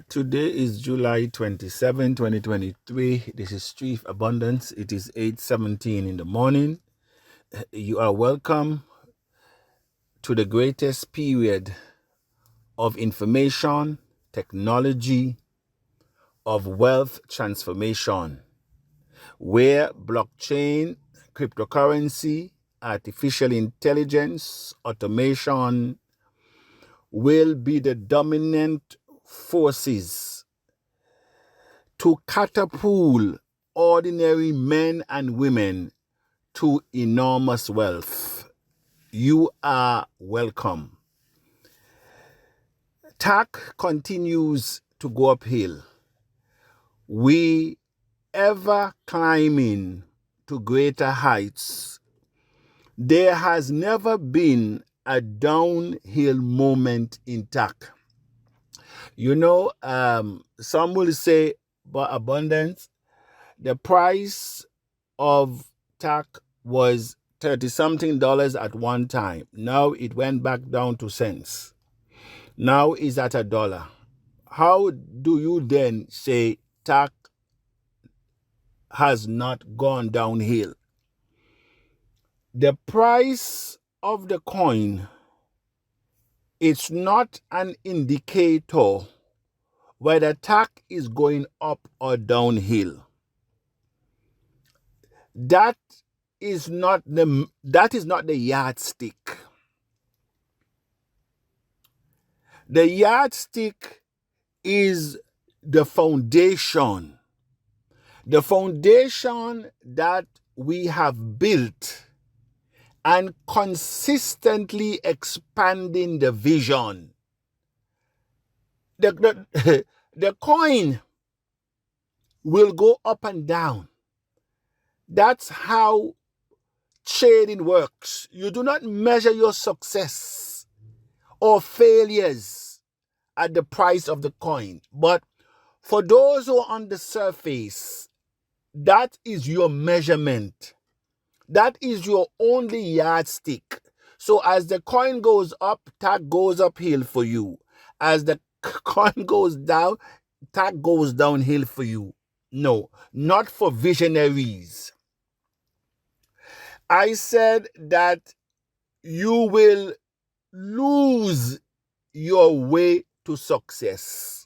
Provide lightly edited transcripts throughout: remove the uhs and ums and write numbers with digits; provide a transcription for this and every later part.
Today is July 27, 2023. This is Street Abundance. It is 8:17 in the morning. You are welcome to the greatest period of information, technology, of wealth transformation, where blockchain, cryptocurrency, artificial intelligence, automation will be the dominant forces to catapult ordinary men and women to enormous wealth. You are welcome. TAC continues to go uphill. We ever climbing to greater heights. There has never been a downhill moment in TAC. Some will say, but abundance, the price of TAC was $30-something at one time. Now it went back down to cents. Now it's at $1. How do you then say TAC has not gone downhill? The price of the coin, it's not an indicator whether TAC is going up or downhill. That is not the yardstick. The yardstick is the foundation. The foundation that we have built and consistently expanding the vision. The coin will go up and down. That's how trading works. You do not measure your success or failures at the price of the coin. But for those who are on the surface, that is your measurement. That is your only yardstick. So as the coin goes up, TAC goes uphill for you. As the coin goes down, TAC goes downhill for you. No, not for visionaries. I said that you will lose your way to success.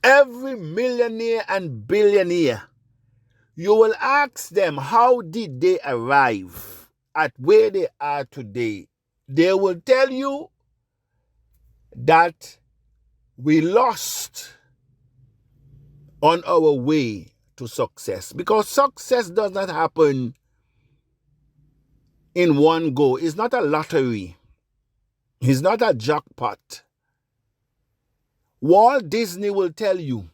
Every millionaire and billionaire, you will ask them, how did they arrive at where they are today? They will tell you that we lost on our way to success, because success does not happen in one go. It's not a lottery. It's not a jackpot. Walt Disney will tell you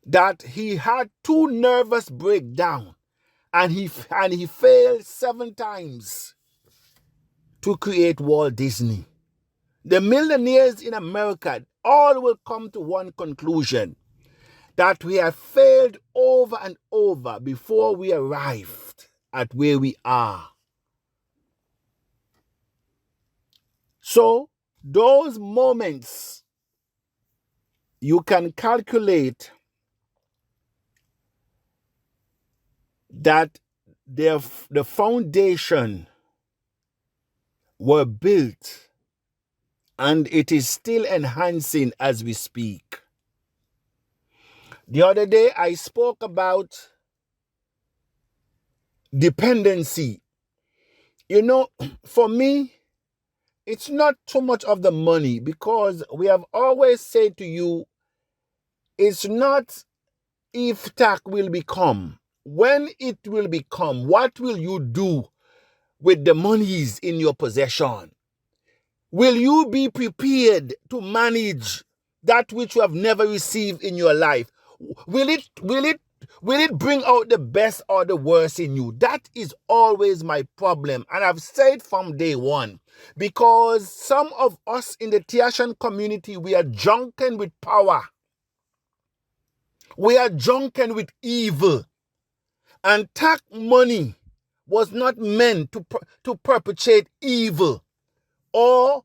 that he had 2 nervous breakdowns and he failed 7 times to create Walt Disney. The millionaires in America all will come to one conclusion, that we have failed over and over before we arrived at where we are. So those moments, you can calculate that the foundation were built and it is still enhancing as we speak. The other day I spoke about dependency. For me, it's not too much of the money, because we have always said to you, it's not if TAC will become, when it will become. What will you do with the monies in your possession? Will you be prepared to manage that which you have never received in your life? Will it bring out the best or the worst in you? That is always my problem. And I've said from day one, because some of us in the Tiashan community, we are drunken with power. We are drunken with evil. And TAC money was not meant to perpetrate evil or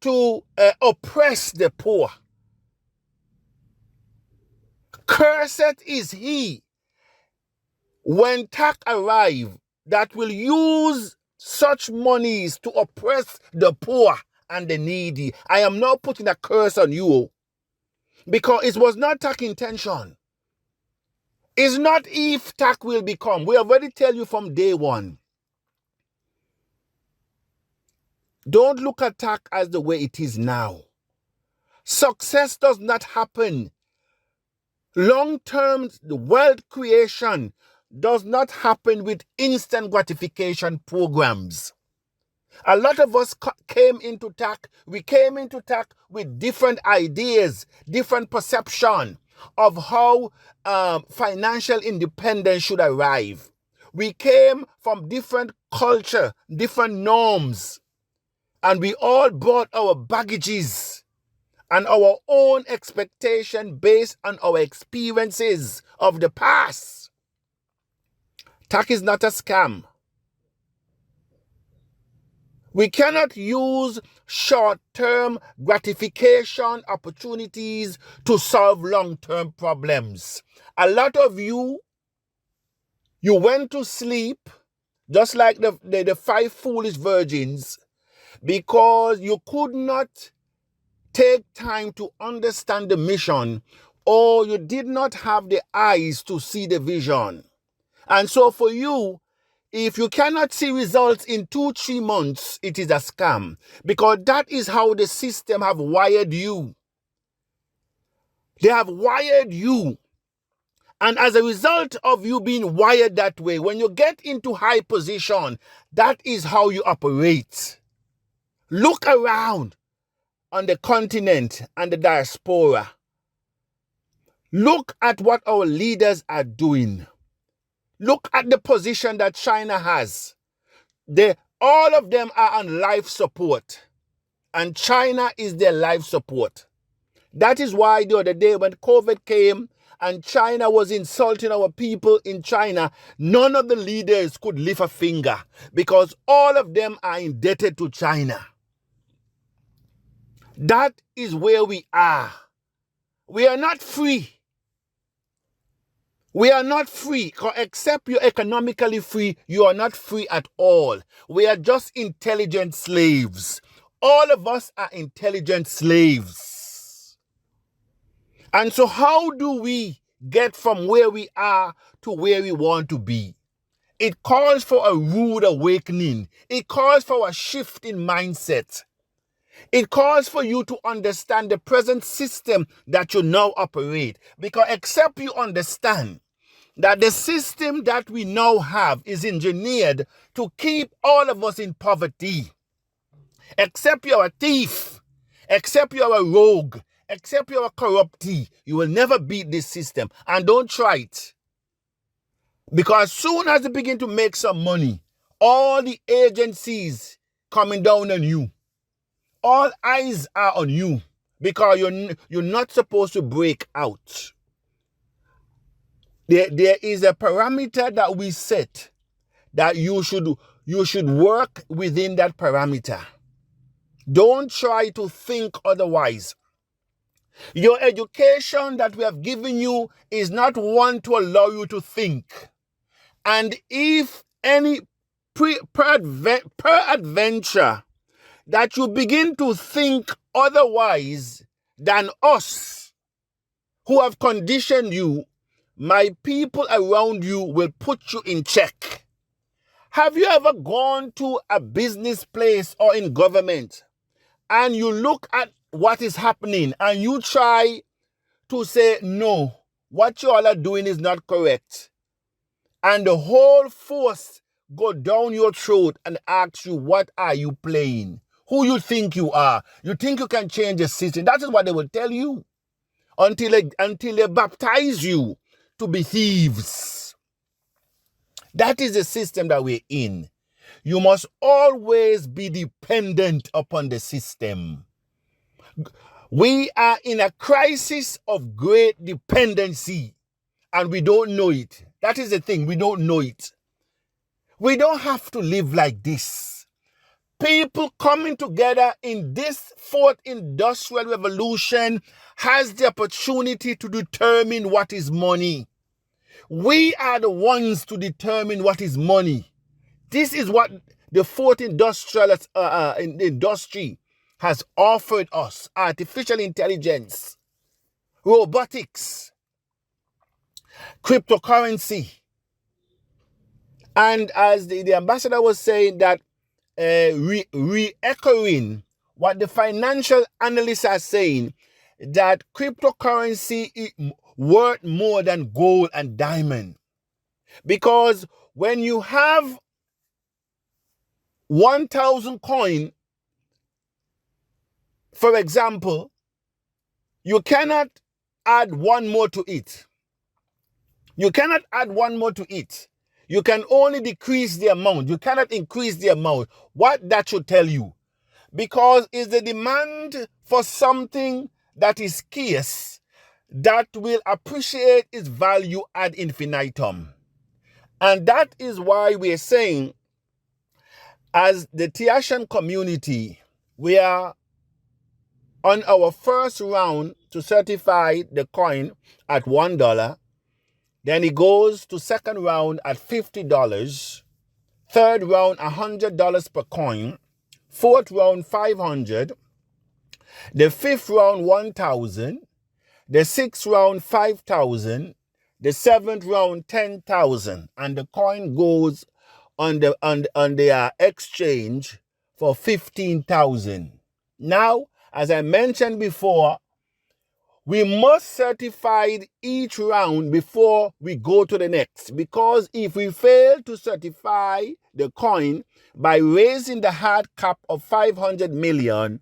to oppress the poor. Cursed is he when tax arrive that will use such monies to oppress the poor and the needy. I am not putting a curse on you because it was not tax intention. It's not if tax will become. We already tell you from day one. Don't look at tax as the way it is now. Success does not happen. Long-term wealth creation does not happen with instant gratification programs. A lot of us came into tax. We came into tax with different ideas, different perception of how financial independence should arrive. We came from different culture, different norms, and we all brought our baggages and our own expectation based on our experiences of the past. Tax is not a scam. We cannot use short-term gratification opportunities to solve long-term problems. A lot of you went to sleep just like the 5 foolish virgins because you could not take time to understand the mission, or you did not have the eyes to see the vision. And so for you, if you cannot see results in 2-3 months, it is a scam, because that is how the system have wired you. They have wired you. And as a result of you being wired that way, when you get into high position, that is how you operate. Look around on the continent and the diaspora. Look at what our leaders are doing. Look at the position that China has. All of them are on life support. And China is their life support. That is why the other day when COVID came and China was insulting our people in China, none of the leaders could lift a finger because all of them are indebted to China. That is where we are. We are not free. We are not free. Except you're economically free, you are not free at all. We are just intelligent slaves. All of us are intelligent slaves. And so how do we get from where we are to where we want to be? It calls for a rude awakening. It calls for a shift in mindset. It calls for you to understand the present system that you now operate. Because except you understand that the system that we now have is engineered to keep all of us in poverty. Except you're a thief, except you're a rogue, except you're a corruptee, you will never beat this system. And don't try it. Because as soon as you begin to make some money, all the agencies coming down on you. All eyes are on you because you're not supposed to break out. There is a parameter that we set that you should work within that parameter. Don't try to think otherwise. Your education that we have given you is not one to allow you to think. And if any peradventure that you begin to think otherwise than us who have conditioned you, my people around you will put you in check. Have you ever gone to a business place or in government and you look at what is happening and you try to say, no, what you all are doing is not correct, and the whole force go down your throat and ask you, what are you playing? Who you think you are? You think you can change the system? That is what they will tell you until they baptize you to be thieves. That is the system that we're in. You must always be dependent upon the system. We are in a crisis of great dependency and we don't know it. That is the thing, we don't know it. We don't have to live like this. People coming together in this fourth industrial revolution has the opportunity to determine what is money. We are the ones to determine what is money. This is what the fourth industrial industry has offered us. Artificial intelligence, robotics, cryptocurrency. And as the ambassador was saying that, re-echoing what the financial analysts are saying, that cryptocurrency is worth more than gold and diamond. Because when you have 1,000 coin, for example, you cannot add one more to it. You cannot add one more to it. You can only decrease the amount. You cannot increase the amount. What that should tell you? Because it's the demand for something that is scarce that will appreciate its value ad infinitum. And that is why we're saying, as the Tiashan community, we are on our first round to certify the coin at $1. Then it goes to second round at $50. Third round, $100 per coin. Fourth round, $500. The fifth round, $1,000. The sixth round, $5,000. The seventh round, $10,000. And the coin goes on the exchange for $15,000. Now, as I mentioned before, we must certify each round before we go to the next. Because if we fail to certify the coin by raising the hard cap of 500 million,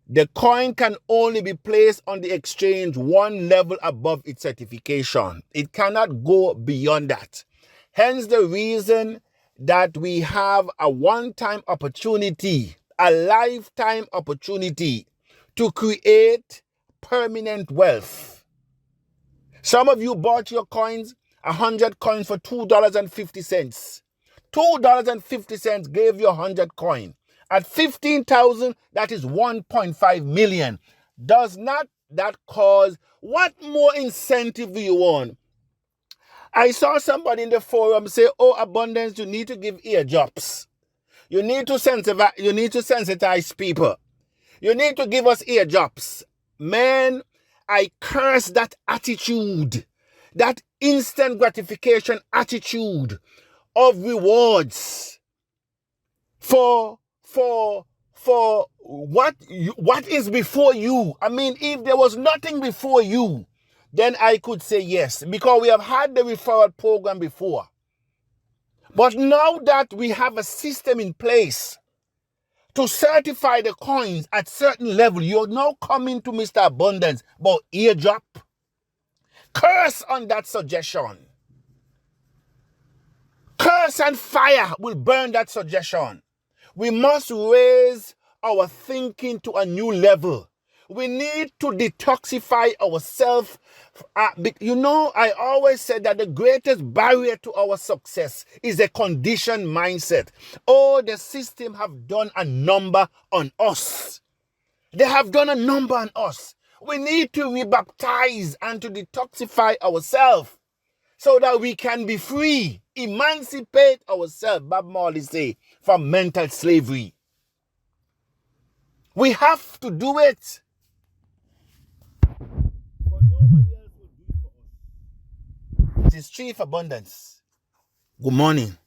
the coin can only be placed on the exchange one level above its certification. It cannot go beyond that. Hence the reason that we have a one-time opportunity, a lifetime opportunity to create permanent wealth. Some of you bought your coins, 100 coins for $2.50. $2.50 gave you 100 coin. At 15,000, that is 1.5 million. Does not that cause, what more incentive do you want? I saw somebody in the forum say, oh, Abundance, you need to give eardrops. You need to sensitize people. You need to give us eardrops. Man, I curse that attitude, that instant gratification attitude of rewards for what is before you. I mean, if there was nothing before you, then I could say yes, because we have had the referral program before. But now that we have a system in place to certify the coins at certain level, you're now coming to Mr. Abundance about eardrop. Curse on that suggestion. Curse and fire will burn that suggestion. We must raise our thinking to a new level. We need to detoxify ourselves. I always said that the greatest barrier to our success is a conditioned mindset. Oh, the system have done a number on us. They have done a number on us. We need to rebaptize and to detoxify ourselves so that we can be free, emancipate ourselves, Bob Marley say, from mental slavery. We have to do it. Nobody else will do it for us. It is Chief Abundance. Good morning.